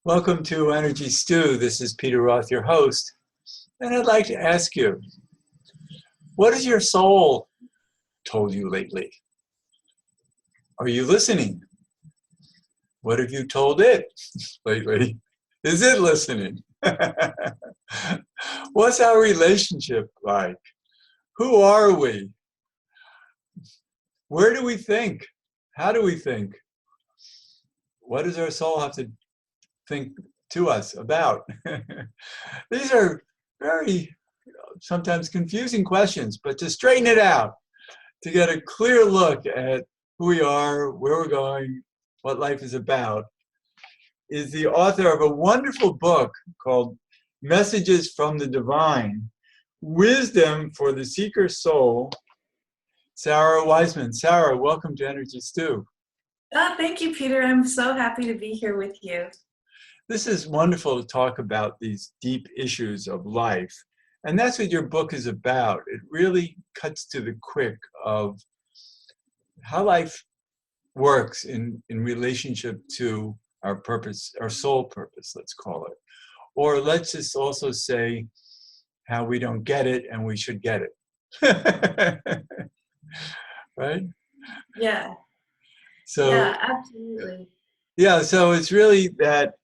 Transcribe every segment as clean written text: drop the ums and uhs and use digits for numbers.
Welcome to Energy Stew. This is Peter Roth, your host. And I'd like to ask you, what has your soul told you lately? Are you listening? What have you told it lately? Is it listening? What's our relationship like? Who are we? Where do we think? How do we think? What does our soul have to think to us about? These are very sometimes confusing questions, but to straighten it out, to get a clear look at who we are, where we're going, what life is about, is the author of a wonderful book called Messages from the Divine, Wisdom for the Seeker Soul, Sara Wiseman. Sara, welcome to Energy Stew. Oh, thank you, Peter. I'm so happy to be here with you. This is wonderful to talk about these deep issues of life. And that's what your book is about. It really cuts to the quick of how life works in relationship to our purpose, our soul purpose, let's call it. Or let's just also say how we don't get it and we should get it. Right? Yeah. So, yeah, absolutely. Yeah, so it's really that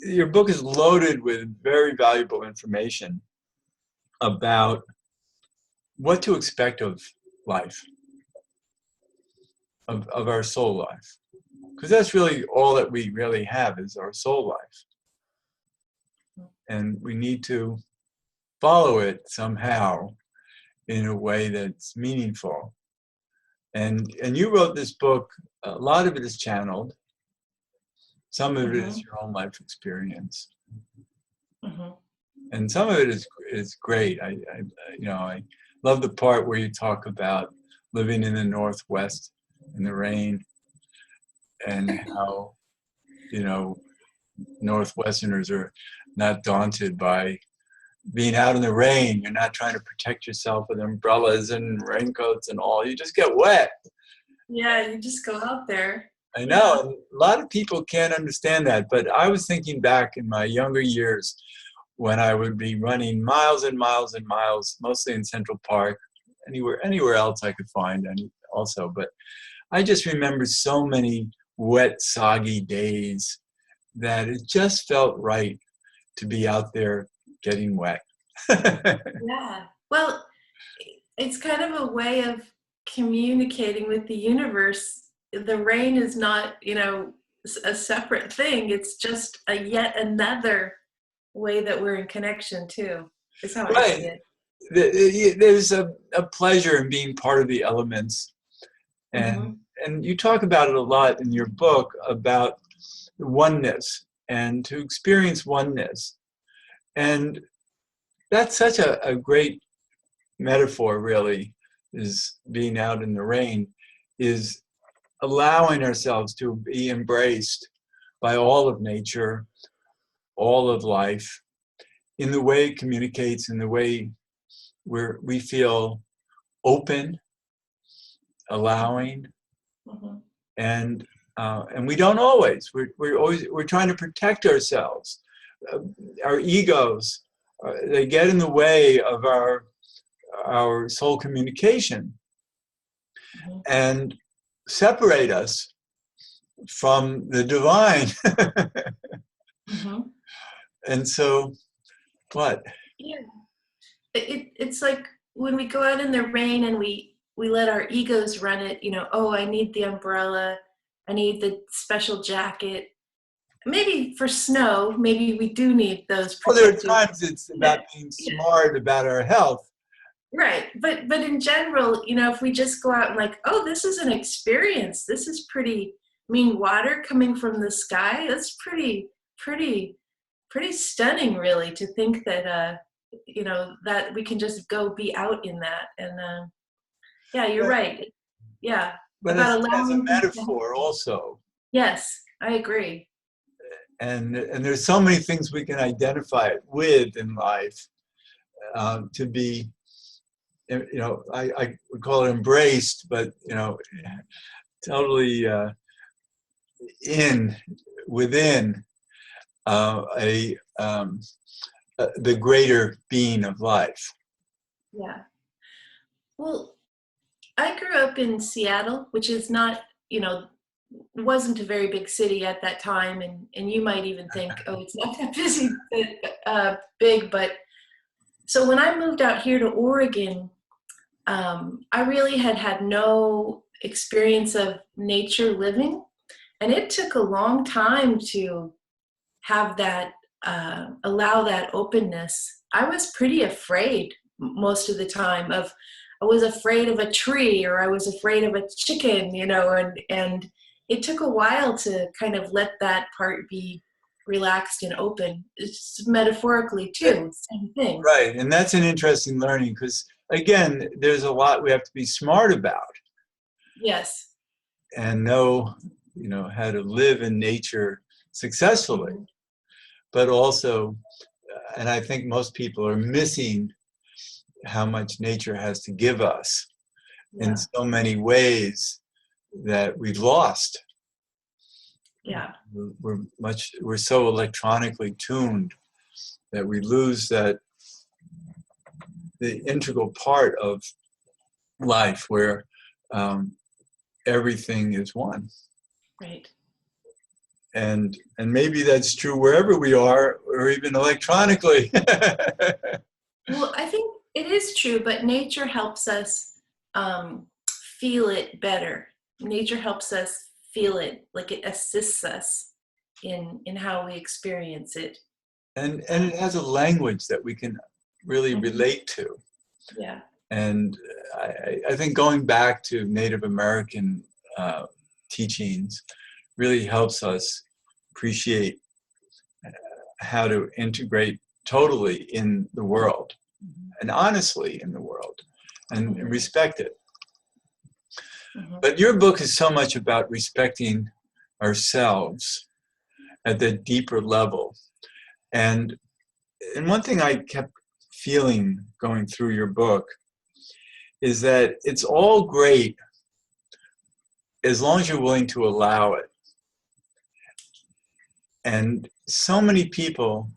your book is loaded with very valuable information about what to expect of life, of our soul life. Because that's really all that we really have is our soul life. And we need to follow it somehow in a way that's meaningful. And you wrote this book, a lot of it is channeled. Some of it is your own life experience. And some of it is great. I love the part where you talk about living in the Northwest in the rain and how, Northwesterners are not daunted by being out in the rain. You're not trying to protect yourself with umbrellas and raincoats and all. You just get wet. Yeah, you just go out there. I know. And a lot of people can't understand that. But I was thinking back in my younger years when I would be running miles and miles and miles, mostly in Central Park, anywhere else I could find also. But I just remember so many wet, soggy days that it just felt right to be out there getting wet. Yeah. Well, it's kind of a way of communicating with the universe. The rain is not, a separate thing. It's just a yet another way that we're in connection too, is how I see it. There's a pleasure in being part of the elements. And you talk about it a lot in your book about oneness and to experience oneness. And that's such a great metaphor, really, is being out in the rain, is allowing ourselves to be embraced by all of nature, all of life, in the way it communicates, in the way we feel open, allowing, and we don't always. We're trying to protect ourselves. Our egos, they get in the way of our soul communication and separate us from the divine. And so, what? Yeah, it's like when we go out in the rain and we let our egos run it. Oh, I need the umbrella, I need the special jacket. Maybe for snow, maybe we do need those protective. Well, there are times it's about being smart about our health. Right, but in general, if we just go out and like, oh, this is an experience. This is pretty. I mean, water coming from the sky. That's pretty stunning, really, to think that that we can just go be out in that. And yeah, you're right. Yeah, but about as a metaphor, also. Yes, I agree. And there's so many things we can identify with in life to be, I would call it embraced, but totally within the greater being of life. Yeah. Well, I grew up in Seattle, which is not, wasn't a very big city at that time, and you might even think, oh, it's not that big, but so when I moved out here to Oregon, I really had no experience of nature living, and it took a long time to have that, allow that openness. I was pretty afraid most of the time I was afraid of a tree, or I was afraid of a chicken, and it took a while to kind of let that part be relaxed and open. It's metaphorically too, same thing. Right, and that's an interesting learning because, again, there's a lot we have to be smart about. Yes. And know, how to live in nature successfully. Mm-hmm. But also, and I think most people are missing how much nature has to give us in so many ways that we've lost. Yeah. We're so electronically tuned that we lose the integral part of life where everything is one. Right. And maybe that's true wherever we are, or even electronically. Well, I think it is true, but nature helps us feel it better. Nature helps us feel it, like it assists us in how we experience it. And it has a language that we can really relate to. Yeah. And I think going back to Native American teachings really helps us appreciate how to integrate totally in the world and honestly in the world and respect it. But your book is so much about respecting ourselves at the deeper level. And one thing I kept feeling going through your book is that it's all great as long as you're willing to allow it. And so many people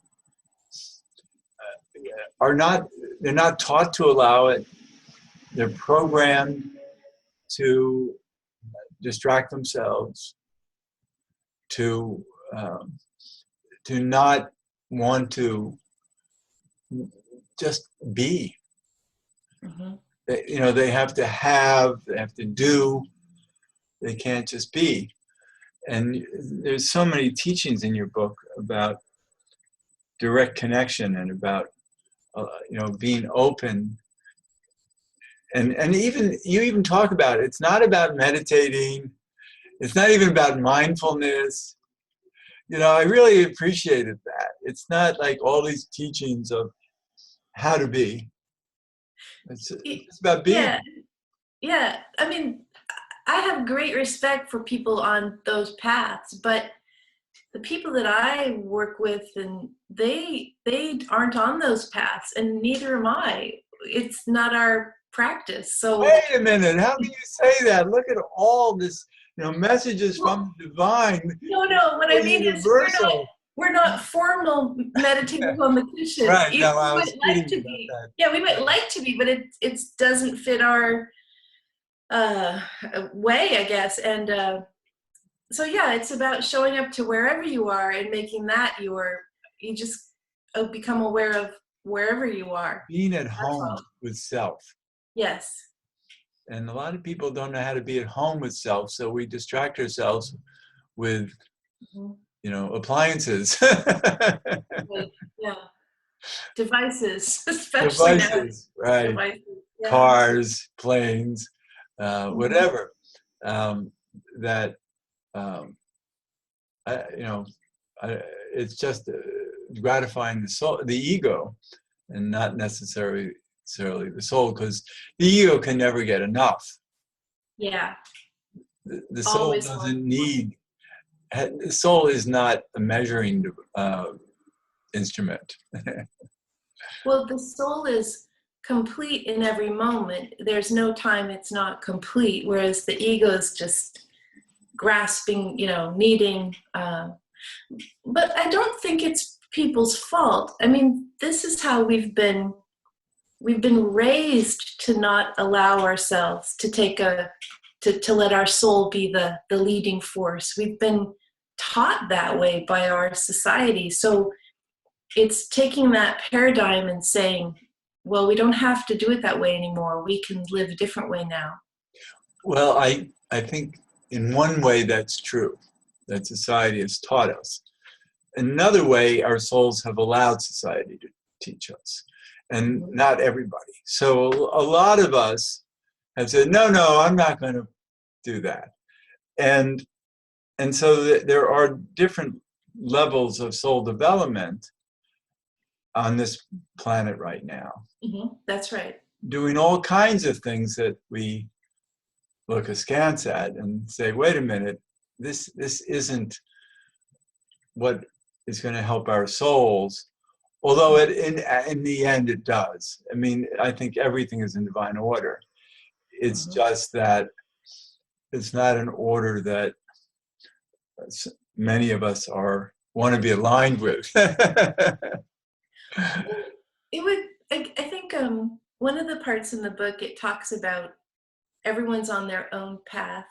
they're not taught to allow it. They're programmed to distract themselves, to not want to just be. They have to do, they can't just be. And there's so many teachings in your book about direct connection and about being open. And even you even talk about it. It's not about meditating. It's not even about mindfulness. I really appreciated that. It's not like all these teachings of how to be. It's about being. Yeah. I mean, I have great respect for people on those paths, but the people that I work with, and they aren't on those paths, and neither am I. It's not our practice. So wait a minute, how can you say that? Look at all this, messages from the divine. No. What I mean is we're not formal meditative clinicians. Right. We might like to be. Yeah, we might like to be, but it doesn't fit our way, I guess. And so yeah, it's about showing up to wherever you are and making that you just become aware of wherever you are. Being at home with self. Yes. And a lot of people don't know how to be at home with self, so we distract ourselves with, appliances. Yeah. Devices, especially devices, now. Right. Devices, yeah. Cars, planes, whatever. It's just gratifying the soul, the ego, and not necessarily the soul, because the ego can never get enough. Yeah. The soul doesn't need. The soul is not a measuring instrument. Well, the soul is complete in every moment. There's no time it's not complete, whereas the ego is just grasping, needing. But I don't think it's people's fault. I mean, this is how we've been raised to not allow ourselves to to let our soul be the leading force. We've been taught that way by our society. So it's taking that paradigm and saying, well, we don't have to do it that way anymore. We can live a different way now. Well, I think in one way that's true, that society has taught us. Another way, our souls have allowed society to teach us, and not everybody. So a lot of us have said, no, I'm not going to do that. And so there are different levels of soul development on this planet right now. That's right. Doing all kinds of things that we look askance at and say, wait a minute, this isn't what is going to help our souls. Although in the end it does. I mean, I think everything is in divine order. It's just that it's not an order that many of us want to be aligned with. I think one of the parts in the book, it talks about everyone's on their own path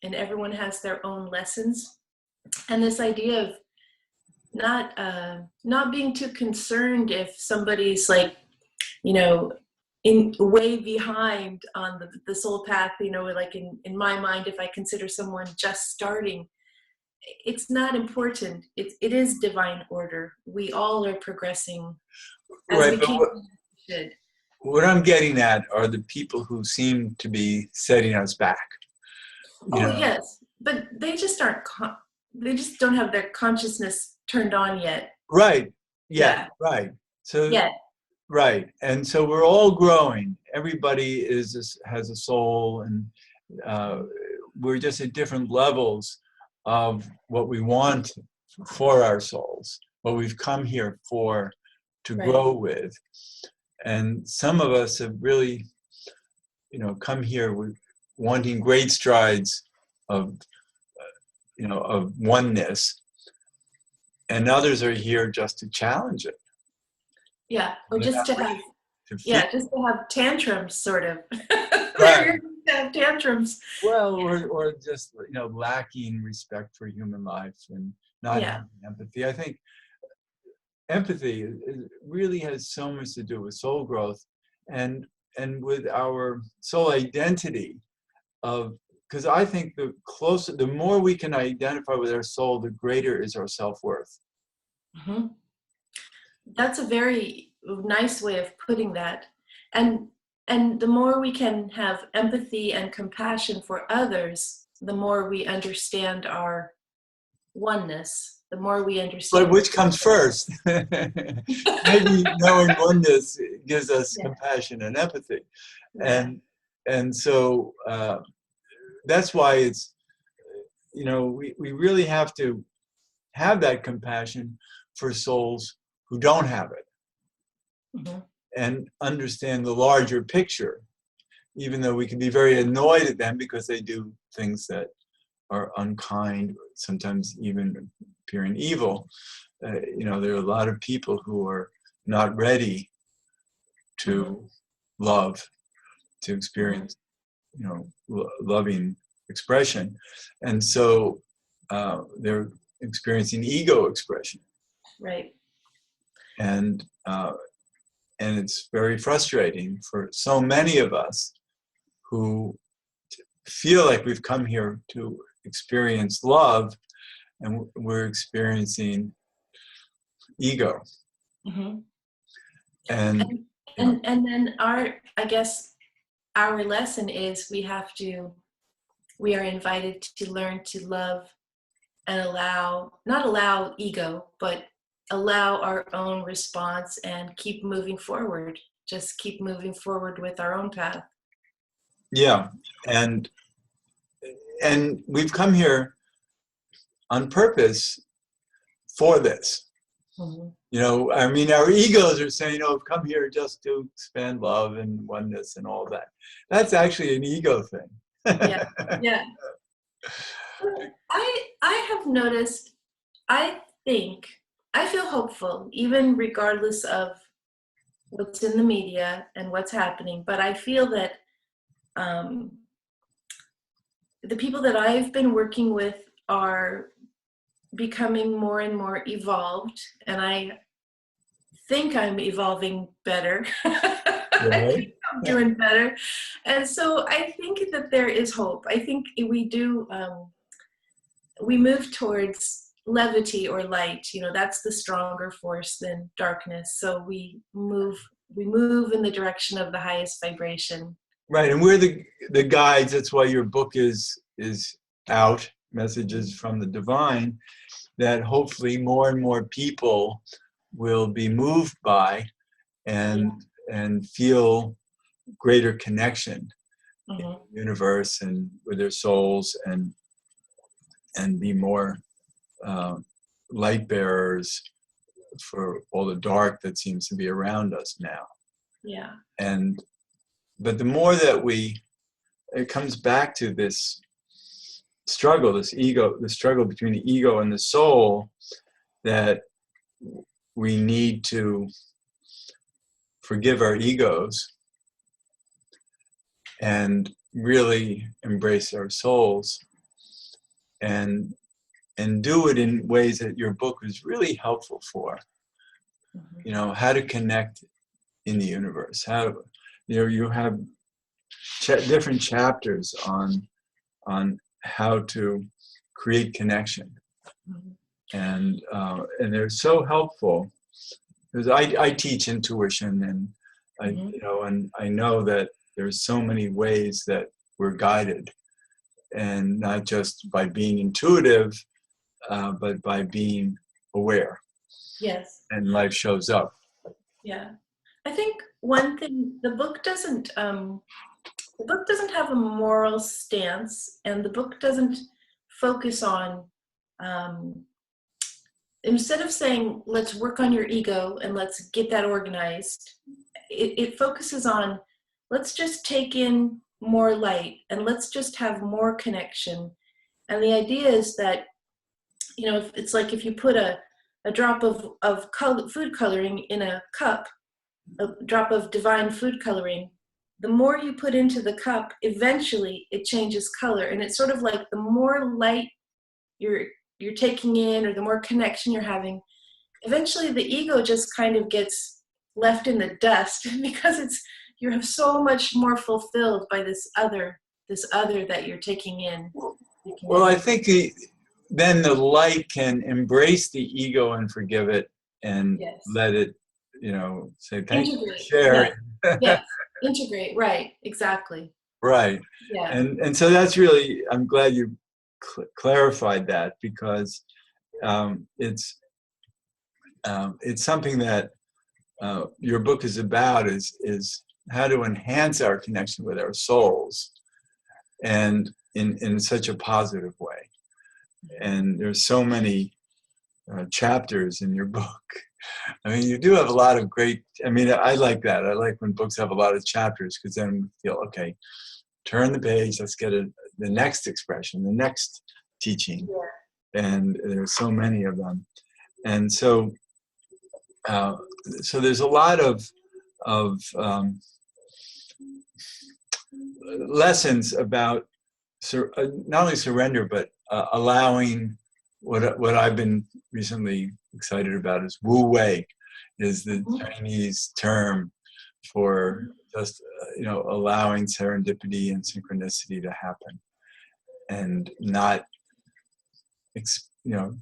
and everyone has their own lessons. And this idea of not being too concerned if somebody's like, in way behind on the soul path, like in my mind, if I consider someone just starting, it's not important. It is divine order. We all are progressing as right, we should. What I'm getting at are the people who seem to be setting us back. Yes, but they just aren't. They just don't have their consciousness turned on yet. Right. Yeah. Right. So. Yeah. Right. And so we're all growing. Everybody has a soul, and we're just at different levels of what we want for our souls, what we've come here for to grow with. And some of us have really, come here with wanting great strides of oneness, and others are here just to challenge it. Yeah, or just to have tantrums, sort of. Right. Have tantrums. Well, or just lacking respect for human life and not having empathy. I think empathy really has so much to do with soul growth, and with our soul identity because I think the more we can identify with our soul, the greater is our self-worth. That's a very nice way of putting that. And the more we can have empathy and compassion for others, the more we understand our oneness, the more we understand. But which comes first? Maybe knowing oneness gives us compassion and empathy. And so that's why it's, we really have to have that compassion for souls who don't have it, and understand the larger picture, even though we can be very annoyed at them because they do things that are unkind, sometimes even appearing evil. There are a lot of people who are not ready to love, to experience, loving expression, and so they're experiencing ego expression. Right. And it's very frustrating for so many of us who feel like we've come here to experience love, and we're experiencing ego. And then I guess our lesson is we are invited to learn to love and not allow ego, but allow our own response and keep moving forward. Just keep moving forward with our own path. Yeah, and we've come here on purpose for this. I mean, our egos are saying, "Oh, come here just to expand love and oneness and all that." That's actually an ego thing. Yeah. I have noticed, I think, I feel hopeful, even regardless of what's in the media and what's happening. But I feel that um, the people that I've been working with are becoming more and more evolved, and I think I'm evolving better. I Right. think I'm doing better. And so I think that there is hope. I think we do, we move towards levity or light. You know, that's the stronger force than darkness. So we move in the direction of the highest vibration. Right, and we're the guides. That's why your book is out, Messages from the Divine, that hopefully more and more people will be moved by and and feel greater connection in Mm-hmm. the universe and with their souls, and be more light bearers for all the dark that seems to be around us now. Yeah. And but the more that it comes back to this struggle, this ego, the struggle between the ego and the soul, that we need to forgive our egos and really embrace our souls, and do it in ways that your book was really helpful for. Mm-hmm. You know, how to connect in the universe, how to, you have different chapters on how to create connection. Mm-hmm. And they're so helpful, because I teach intuition, and Mm-hmm. and I know that there's so many ways that we're guided, and not just by being intuitive, but by being aware, Yes. and life shows up. Yeah. I think one thing, the book doesn't have a moral stance, and the book doesn't focus on, um, instead of saying let's work on your ego and let's get that organized, it focuses on let's just take in more light and let's just have more connection. And the idea is that, you know, it's like if you put a drop of food coloring in a cup, a drop of divine food coloring, the more you put into the cup, eventually it changes color. And it's sort of like the more light you're taking in, or the more connection you're having, eventually the ego just kind of gets left in the dust because you have so much more fulfilled by this other that you're taking in. Well, I think then the light can embrace the ego and forgive it, and Yes. let it, say thank you for Integrate. sharing. Yes. Yes. Integrate. Right. Exactly. Right. Yeah. And so that's really, I'm glad you clarified that, because it's something that your book is about, is how to enhance our connection with our souls, and in such a positive way. And there's so many chapters in your book. I mean, you do have a lot of great, I mean, I like that. I like when books have a lot of chapters, because then we feel, okay, turn the page, let's get the next expression, the next teaching. Yeah. And there's so many of them. And so there's a lot of lessons about not only surrender, but allowing. What I've been recently excited about is Wu Wei, is the Chinese term for just allowing serendipity and synchronicity to happen, and not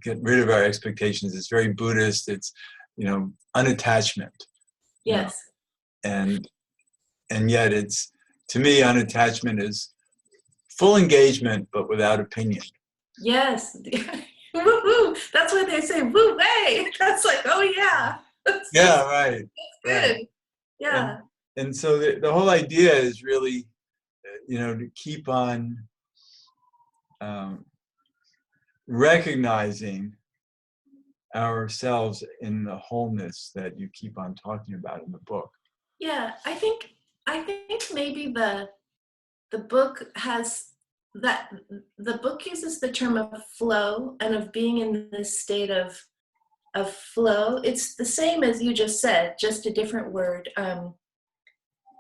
get rid of our expectations. It's very Buddhist. It's unattachment. Yes. And yet it's, to me, unattachment is full engagement but without opinion. Yes. Woo-hoo. That's what they say. Woo way. That's like, oh yeah. Yeah, right. That's good. Right. Yeah. And so the whole idea is really, to keep on recognizing ourselves in the wholeness that you keep on talking about in the book. Yeah. I think maybe the book has that the book uses the term of flow and of being in this state of flow. It's the same as you just said, just a different word.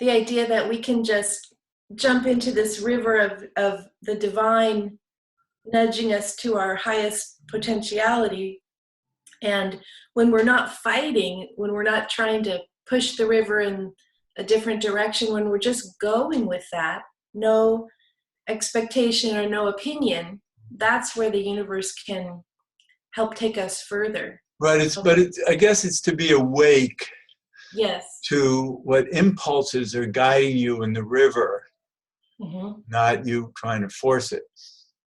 The idea that we can just jump into this river of the divine nudging us to our highest potentiality. And when we're not fighting, when we're not trying to push the river in a different direction, when we're just going with that, no expectation or no opinion, that's where the universe can help take us further. Right. I guess it's to be awake. Yes. To what impulses are guiding you in the river, not you trying to force it.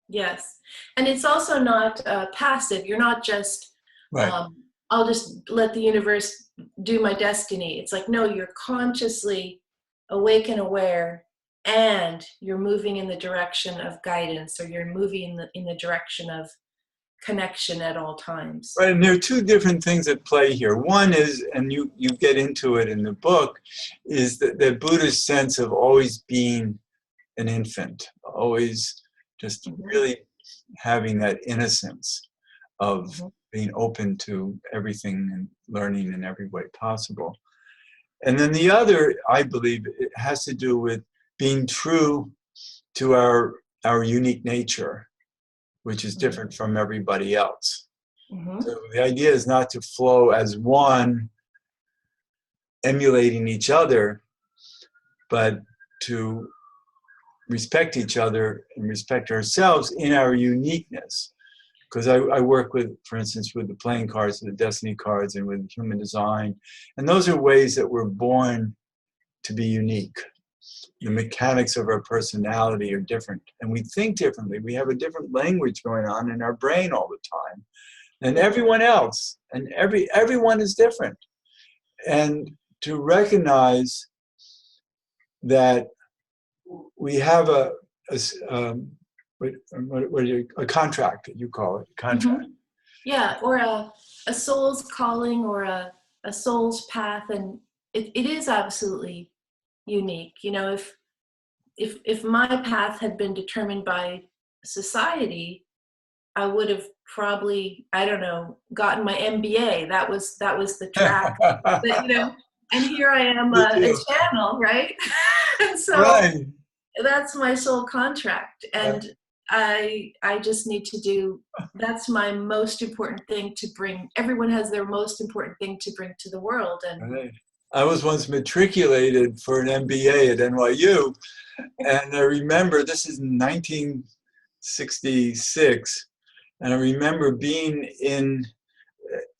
Yes. And it's also not passive. You're not just, right. I'll just let the universe do my destiny. It's like, no, you're consciously awake and aware, and you're moving in the direction of guidance, or you're moving in the direction of connection at all times. Right, and there are two different things at play here. One is, and you get into it in the book, is the Buddha's sense of always being an infant, always just really having that innocence of being open to everything and learning in every way possible. And then the other, I believe, it has to do with being true to our unique nature, which is different from everybody else. So the idea is not to flow as one, emulating each other, but to respect each other and respect ourselves in our uniqueness. Because I work with, for instance, with the playing cards, the destiny cards, and with human design. And those are ways that we're born to be unique. The mechanics of our personality are different, and we think differently. We have a different language going on in our brain all the time than everyone else, and everyone is different. And to recognize that we have a contract, that you call it, contract. Yeah, or a soul's calling, or a soul's path, and it is absolutely unique. You know, if my path had been determined by society, I would have probably, I don't know, gotten my MBA. That was the track. But, you know, and here I am, a channel, right? And so that's my soul contract, and I just need to do. That's my most important thing to bring. Everyone has their most important thing to bring to the world, and. I was once matriculated for an MBA at NYU, and I remember, this is 1966, and I remember being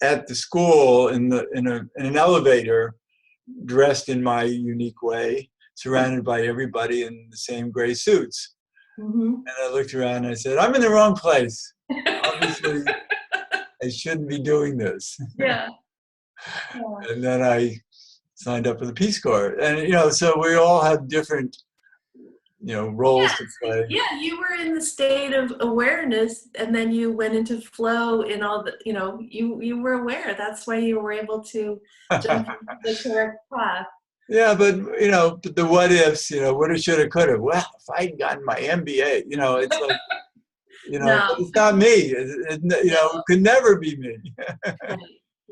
at the school in an elevator, dressed in my unique way, surrounded by everybody in the same gray suits. And I looked around and I said, I'm in the wrong place. Obviously, I shouldn't be doing this. And then I signed up for the Peace Corps. And, you know, so we all have different, you know, roles to play. Yeah, you were in the state of awareness, and then you went into flow in all the, you know, you were aware. That's why you were able to jump into the correct path. Yeah, but, you know, the what ifs, you know, woulda, shoulda, coulda. Well, if I'd gotten my MBA, you know, it's like, you know, No. it's not me. You know, it could never be me.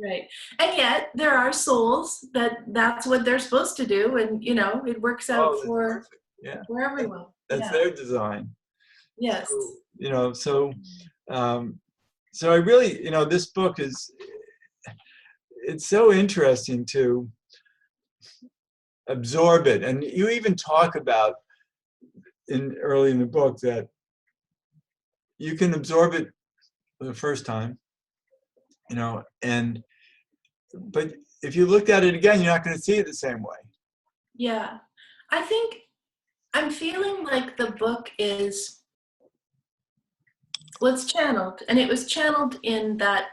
Right. And yet there are souls that's what they're supposed to do, and you know, it works out for everyone. That's their design. Yes. So, you know, so I really, you know, this book it's so interesting to absorb it. And you even talk about early in the book that you can absorb it for the first time, you know, but if you looked at it again, you're not going to see it the same way. Yeah. I think I'm feeling like the book is what's channeled, and it was channeled in that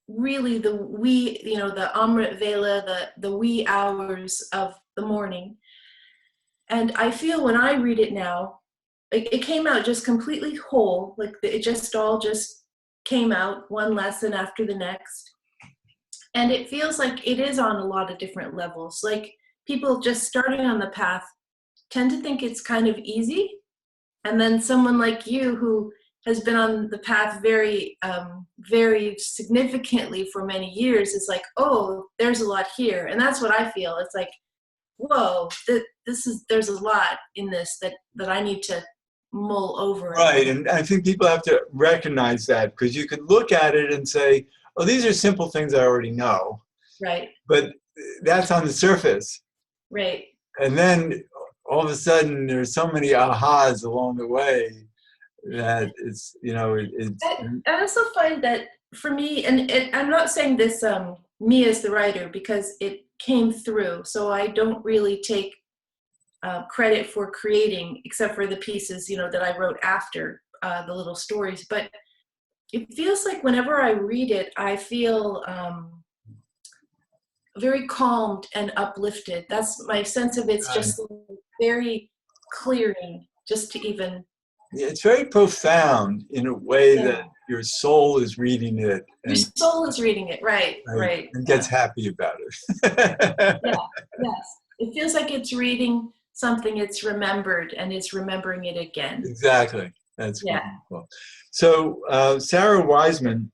really the wee, you know, the Amrit Vela, the wee hours of the morning. And I feel when I read it now, it came out just completely whole, like it just all just came out, one lesson after the next. And it feels like it is on a lot of different levels. Like people just starting on the path tend to think it's kind of easy, And then someone like you who has been on the path very, very significantly for many years is like, oh, there's a lot here. And that's what I feel. It's like, whoa, there's a lot in this that I need to mull over. Right, and I think people have to recognize that, because you could look at it and say, oh, these are simple things I already know. Right. But that's on the surface. Right. And then all of a sudden there's so many ahas along the way that it's, I also find that for me, and I'm not saying this me as the writer, because it came through, so I don't really take credit for creating, except for the pieces that I wrote after the little stories. But it feels like whenever I read it, I feel very calmed and uplifted. That's my sense of it's just very clearing, just to even. It's very profound in a way that your soul is reading it. Your soul is reading it, right. And gets happy about it. Yes. It feels like it's reading something it's remembered and it's remembering it again. Exactly. That's wonderful. So, Sara Wiseman,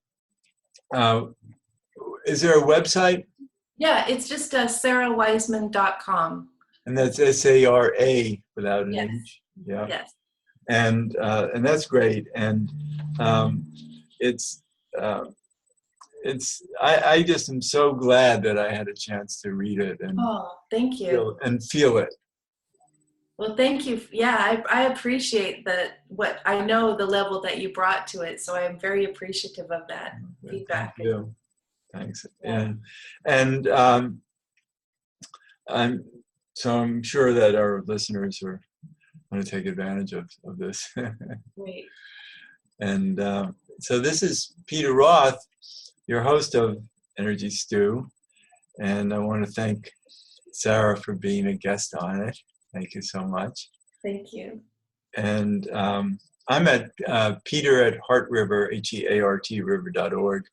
is there a website? Yeah, it's just sarawiseman.com. And that's SARA without an H. Yeah. Yes. And that's great. And I just am so glad that I had a chance to read it and thank you. Feel it. Well, thank you. Yeah, I appreciate what I know, the level that you brought to it. So I'm very appreciative of that feedback. Thank you. Thanks. Yeah. And I'm sure that our listeners are going to take advantage of this. Great. And so this is Peter Roth, your host of Energy Stew. And I want to thank Sara for being a guest on it. Thank you so much. Thank you. And I'm at Peter at Heart River, HEART river.org,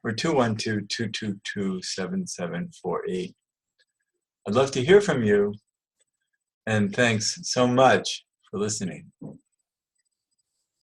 or 212-222-7748. I'd love to hear from you. And thanks so much for listening.